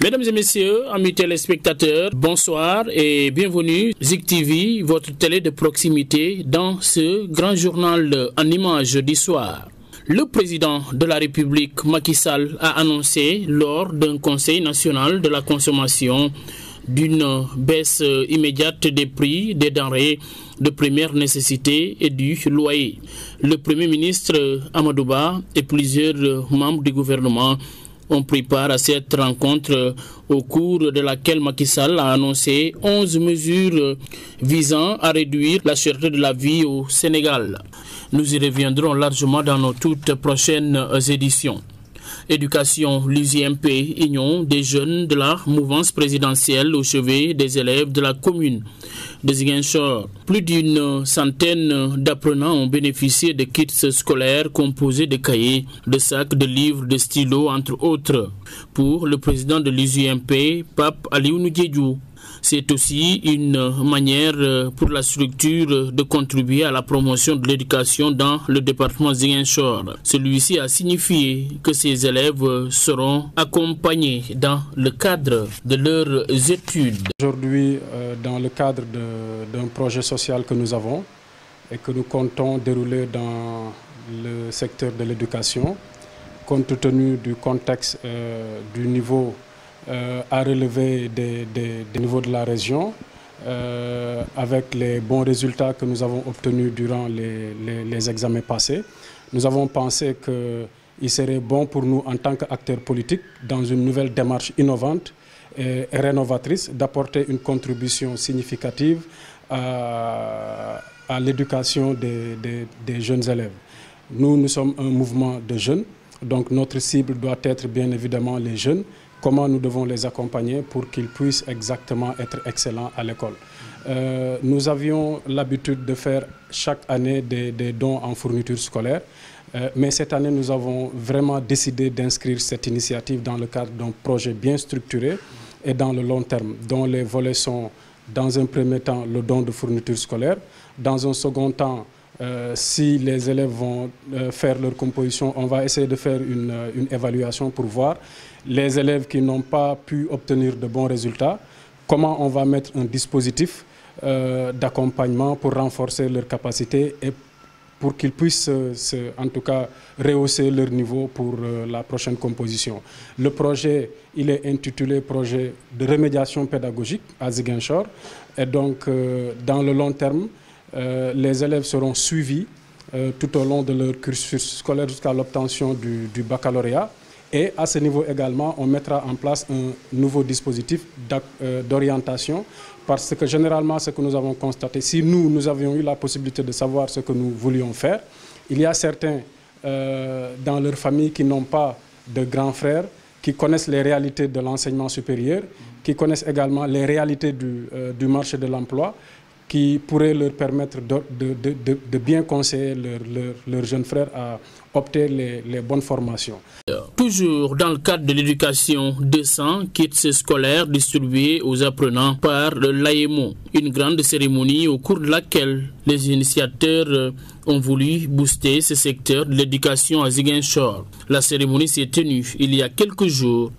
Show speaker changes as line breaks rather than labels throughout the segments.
Mesdames et messieurs, amis téléspectateurs, bonsoir et bienvenue. Zik TV, votre télé de proximité dans ce grand journal en images du soir. Le président de la République, Macky Sall, a annoncé lors d'un conseil national de la consommation d'une baisse immédiate des prix des denrées de première nécessité et du loyer. Le Premier ministre Amadou Ba et plusieurs membres du gouvernement ont pris part à cette rencontre au cours de laquelle Macky Sall a annoncé 11 mesures visant à réduire la cherté de la vie au Sénégal. Nous y reviendrons largement dans nos toutes prochaines éditions. Éducation, l'UJMP, Union des jeunes de la mouvance présidentielle au chevet des élèves de la commune de Ziguinchor. Plus d'une centaine d'apprenants ont bénéficié de kits scolaires composés de cahiers, de sacs, de livres, de stylos, entre autres. Pour le président de l'UJMP, Pape Aliou Ndiédiou, c'est aussi une manière pour la structure de contribuer à la promotion de l'éducation dans le département Ziguinchor. Celui-ci a signifié que ces élèves seront accompagnés dans le cadre de leurs études.
Aujourd'hui, dans le cadre d'un projet social que nous avons et que nous comptons dérouler dans le secteur de l'éducation, compte tenu du contexte du niveau à relever des niveaux de la région, avec les bons résultats que nous avons obtenus durant les examens passés. Nous avons pensé qu'il serait bon pour nous, en tant qu'acteurs politiques, dans une nouvelle démarche innovante et rénovatrice, d'apporter une contribution significative à l'éducation des jeunes élèves. Nous sommes un mouvement de jeunes, donc notre cible doit être bien évidemment les jeunes. Comment nous devons les accompagner pour qu'ils puissent exactement être excellents à l'école. Nous avions l'habitude de faire chaque année des dons en fournitures scolaires, mais cette année nous avons vraiment décidé d'inscrire cette initiative dans le cadre d'un projet bien structuré et dans le long terme, dont les volets sont dans un premier temps le don de fournitures scolaires, dans un second temps si les élèves vont faire leur composition, on va essayer de faire une évaluation pour voir les élèves qui n'ont pas pu obtenir de bons résultats, comment on va mettre un dispositif d'accompagnement pour renforcer leurs capacités et pour qu'ils puissent en tout cas rehausser leur niveau pour la prochaine composition. Le projet, il est intitulé projet de remédiation pédagogique à Ziguinchor et donc dans le long terme, les élèves seront suivis tout au long de leur cursus scolaire jusqu'à l'obtention du baccalauréat. Et à ce niveau également, on mettra en place un nouveau dispositif d'orientation parce que généralement, ce que nous avons constaté, si nous avions eu la possibilité de savoir ce que nous voulions faire, il y a certains dans leur famille qui n'ont pas de grands frères, qui connaissent les réalités de l'enseignement supérieur, qui connaissent également les réalités du marché de l'emploi, qui pourrait leur permettre de bien conseiller leurs jeunes frères à opter les bonnes formations.
Toujours dans le cadre de l'éducation, 200 kits scolaires distribués aux apprenants par l'AEMO. Une grande cérémonie au cours de laquelle les initiateurs ont voulu booster ce secteur de l'éducation à Ziguinchor. La cérémonie s'est tenue il y a quelques jours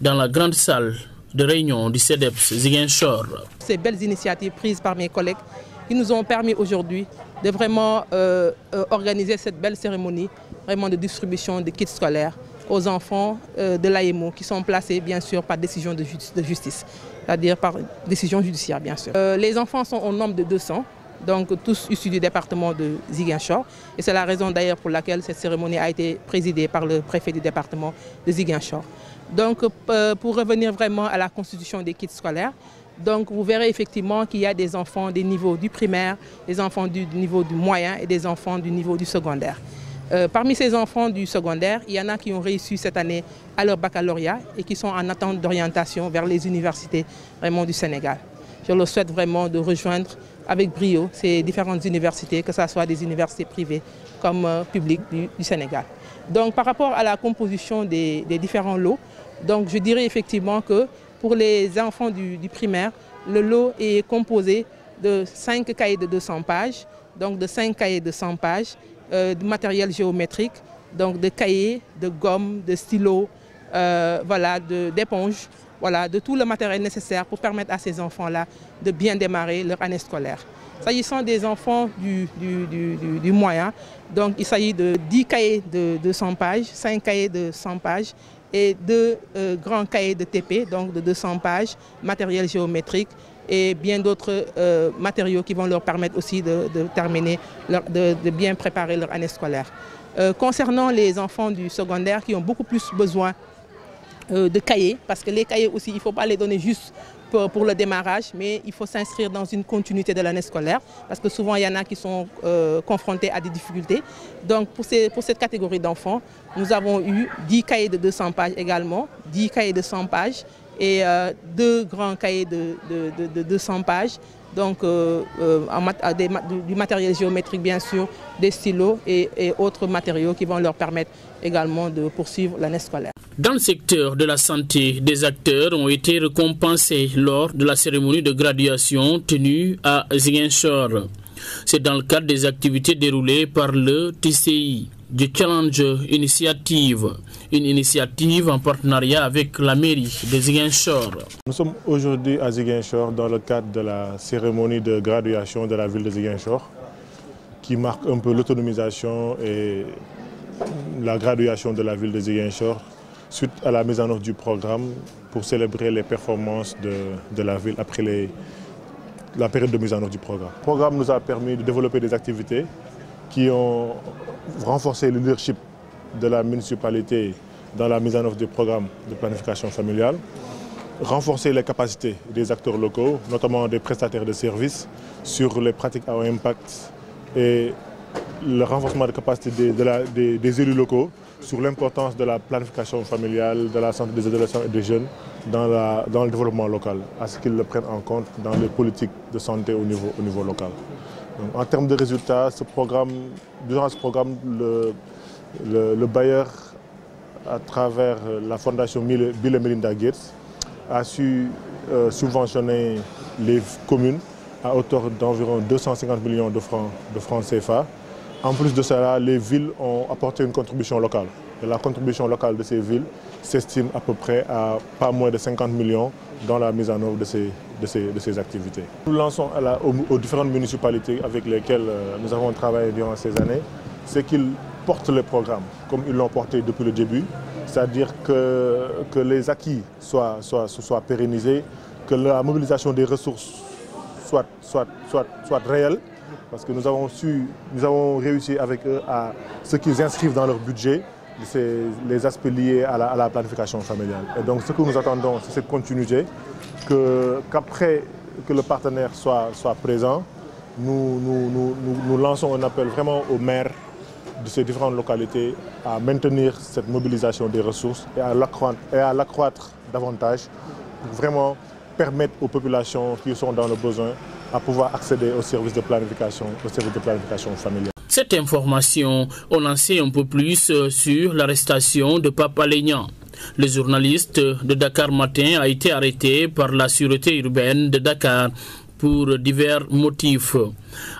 dans la grande salle de réunion du CEDEPS Ziguinchor.
Ces belles initiatives prises par mes collègues qui nous ont permis aujourd'hui de vraiment organiser cette belle cérémonie vraiment de distribution de kits scolaires aux enfants de l'AEMO qui sont placés bien sûr par décision de justice, c'est-à-dire par décision judiciaire bien sûr. Les enfants sont au nombre de 200, donc tous issus du département de Ziguinchor et c'est la raison d'ailleurs pour laquelle cette cérémonie a été présidée par le préfet du département de Ziguinchor. Donc pour revenir vraiment à la constitution des kits scolaires, donc vous verrez effectivement qu'il y a des enfants des niveaux du primaire, des enfants du niveau du moyen et des enfants du niveau du secondaire. Parmi ces enfants du secondaire, il y en a qui ont réussi cette année à leur baccalauréat et qui sont en attente d'orientation vers les universités vraiment du Sénégal. Je leur souhaite vraiment de rejoindre avec brio ces différentes universités, que ce soit des universités privées comme publiques du Sénégal. Donc par rapport à la composition des différents lots, donc je dirais effectivement que pour les enfants du primaire, le lot est composé de 5 cahiers de 200 pages, donc de 5 cahiers de 100 pages, de matériel géométrique, donc de cahiers, de gomme, de stylos, voilà, d'éponges, voilà, de tout le matériel nécessaire pour permettre à ces enfants-là de bien démarrer leur année scolaire. S'agissant des enfants du moyen, donc il s'agit de 10 cahiers de 100 pages, 5 cahiers de 100 pages et 2 grands cahiers de TP, donc de 200 pages, matériel géométrique et bien d'autres matériaux qui vont leur permettre aussi de terminer, de bien préparer leur année scolaire. Concernant les enfants du secondaire qui ont beaucoup plus besoin de cahiers, parce que les cahiers aussi, il ne faut pas les donner juste pour le démarrage, mais il faut s'inscrire dans une continuité de l'année scolaire, parce que souvent il y en a qui sont confrontés à des difficultés. Donc pour cette catégorie d'enfants, nous avons eu 10 cahiers de 200 pages également, 10 cahiers de 100 pages et 2 grands cahiers de 200 pages. Donc du matériel géométrique bien sûr, des stylos et autres matériaux qui vont leur permettre également de poursuivre l'année scolaire.
Dans le secteur de la santé, des acteurs ont été récompensés lors de la cérémonie de graduation tenue à Ziguinchor. C'est dans le cadre des activités déroulées par le TCI, du Challenge Initiative, une initiative en partenariat avec la mairie de Ziguinchor.
Nous sommes aujourd'hui à Ziguinchor dans le cadre de la cérémonie de graduation de la ville de Ziguinchor, qui marque un peu l'autonomisation et la graduation de la ville de Ziguinchor suite à la mise en œuvre du programme pour célébrer les performances de la ville après la période de mise en œuvre du programme. Le programme nous a permis de développer des activités qui ont renforcé le leadership de la municipalité dans la mise en œuvre du programme de planification familiale, renforcer les capacités des acteurs locaux, notamment des prestataires de services, sur les pratiques à haut impact et le renforcement des capacités des élus locaux sur l'importance de la planification familiale, de la santé des adolescents et des jeunes dans le développement local, à ce qu'ils le prennent en compte dans les politiques de santé au niveau local. Donc, en termes de résultats, durant ce programme, le bailleur, à travers la fondation Bill et Melinda Gates, a su subventionner les communes à hauteur d'environ 250 millions de francs CFA. En plus de cela, les villes ont apporté une contribution locale. Et la contribution locale de ces villes s'estime à peu près à pas moins de 50 millions dans la mise en œuvre de ces activités. Nous lançons aux différentes municipalités avec lesquelles nous avons travaillé durant ces années, c'est qu'ils portent le programme comme ils l'ont porté depuis le début, c'est-à-dire que les acquis soient pérennisés, que la mobilisation des ressources soit réelle, parce que nous avons réussi avec eux à ce qu'ils inscrivent dans leur budget, les aspects liés à la planification familiale. Et donc ce que nous attendons, c'est cette continuité, qu'après que le partenaire soit présent, nous lançons un appel vraiment aux maires de ces différentes localités à maintenir cette mobilisation des ressources et à l'accroître davantage pour vraiment permettre aux populations qui sont dans le besoin à pouvoir accéder aux services de planification familiale.
Cette information, on en sait un peu plus sur l'arrestation de Papa Lénian. Le journaliste de Dakar Matin a été arrêté par la sûreté urbaine de Dakar pour divers motifs.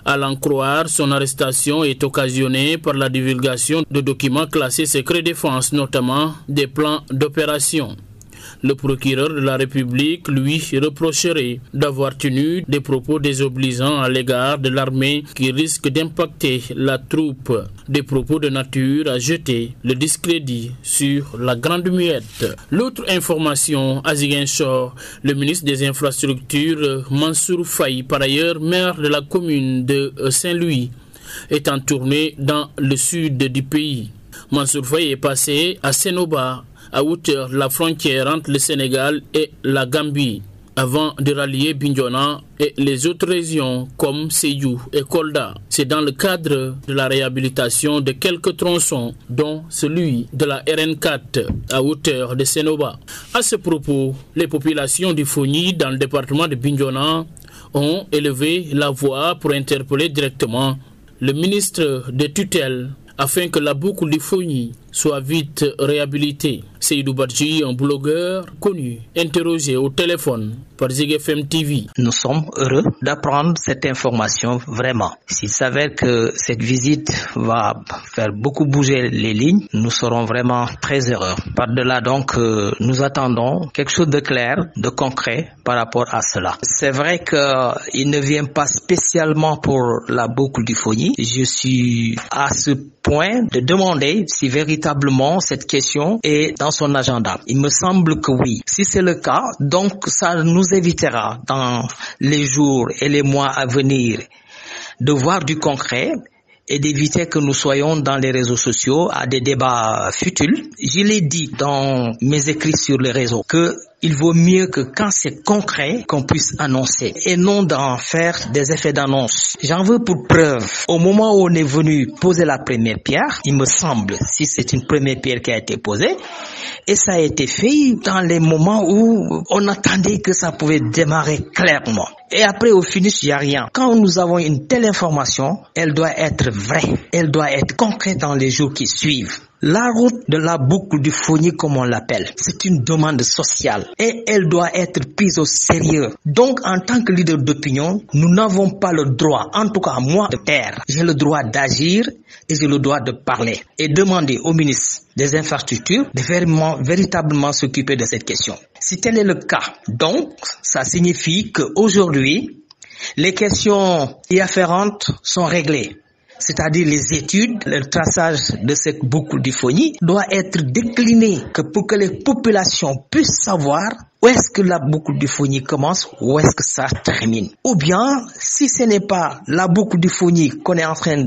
À l'en croire, son arrestation est occasionnée par la divulgation de documents classés secret défense, notamment des plans d'opération. Le procureur de la République lui reprocherait d'avoir tenu des propos désobligeants à l'égard de l'armée qui risquent d'impacter la troupe. Des propos de nature à jeter le discrédit sur la Grande Muette. L'autre information à Ziguinchor, le ministre des Infrastructures Mansour Faye, par ailleurs maire de la commune de Saint-Louis, est en tournée dans le sud du pays. Mansour Faye est passé à Sénoba, à hauteur de la frontière entre le Sénégal et la Gambie, avant de rallier Bignona et les autres régions comme Sédhiou et Kolda. C'est dans le cadre de la réhabilitation de quelques tronçons, dont celui de la RN4 à hauteur de Sénoba. À ce propos, les populations du Fogny dans le département de Bignona ont élevé la voix pour interpeller directement le ministre des tutelles afin que la boucle du Fogny soit vite réhabilité. Seydou Badji, un blogueur connu, interrogé au téléphone par Zik FM TV.
Nous sommes heureux d'apprendre cette information vraiment. S'il s'avère que cette visite va faire beaucoup bouger les lignes, nous serons vraiment très heureux. Par-delà donc, nous attendons quelque chose de clair, de concret par rapport à cela. C'est vrai qu'il ne vient pas spécialement pour la boucle du Fogny. Je suis à ce point de demander si véritablement cette question est dans son agenda. Il me semble que oui. Si c'est le cas, donc ça nous évitera dans les jours et les mois à venir de voir du concret et d'éviter que nous soyons dans les réseaux sociaux à des débats futiles. Je l'ai dit dans mes écrits sur les réseaux que il vaut mieux que quand c'est concret qu'on puisse annoncer et non d'en faire des effets d'annonce. J'en veux pour preuve. Au moment où on est venu poser la première pierre, il me semble, si c'est une première pierre qui a été posée, et ça a été fait dans les moments où on attendait que ça pouvait démarrer clairement. Et après, au finish, il n'y a rien. Quand nous avons une telle information, elle doit être vraie. Elle doit être concrète dans les jours qui suivent. La route de la boucle du Fogny, comme on l'appelle, c'est une demande sociale et elle doit être prise au sérieux. Donc, en tant que leader d'opinion, nous n'avons pas le droit, en tout cas moi, de taire. J'ai le droit d'agir et j'ai le droit de parler et demander au ministre des infrastructures de véritablement s'occuper de cette question. Si tel est le cas, donc, ça signifie qu'aujourd'hui, les questions y afférentes sont réglées. C'est-à-dire les études, le traçage de cette boucle du Fogny doit être décliné pour que les populations puissent savoir où est-ce que la boucle du Fogny commence, où est-ce que ça termine. Ou bien, si ce n'est pas la boucle du Fogny qu'on est en train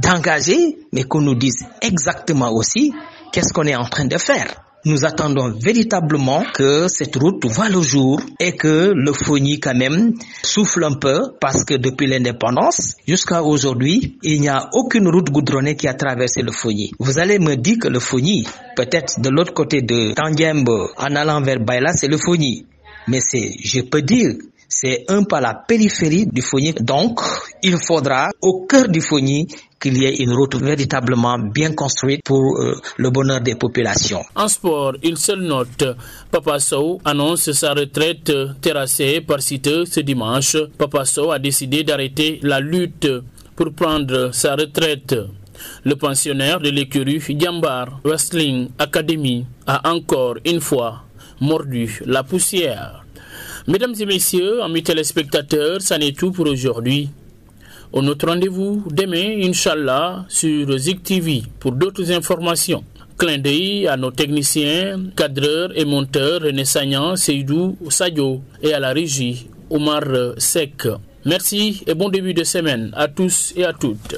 d'engager, mais qu'on nous dise exactement aussi qu'est-ce qu'on est en train de faire. Nous attendons véritablement que cette route voit le jour et que le Fogny quand même souffle un peu parce que depuis l'indépendance jusqu'à aujourd'hui, il n'y a aucune route goudronnée qui a traversé le Fogny. Vous allez me dire que le Fogny, peut-être de l'autre côté de Tangiembe en allant vers Baïla, c'est le Fogny. Mais je peux dire, c'est un peu à la périphérie du Fogny. Donc, il faudra au cœur du Fogny qu'il y ait une route véritablement bien construite pour le bonheur des populations.
En sport, une seule note. Papa Sow annonce sa retraite terrassée par Siteu ce dimanche. Papa Sow a décidé d'arrêter la lutte pour prendre sa retraite. Le pensionnaire de l'écurie Diambar Wrestling Academy a encore une fois mordu la poussière. Mesdames et messieurs, amis téléspectateurs, ça n'est tout pour aujourd'hui. On notre rendez-vous demain, Inch'Allah, sur Zik TV pour d'autres informations. Clin d'œil à nos techniciens, cadreurs et monteurs René Sagnan, Seydou Sadio et à la régie Omar Sek. Merci et bon début de semaine à tous et à toutes.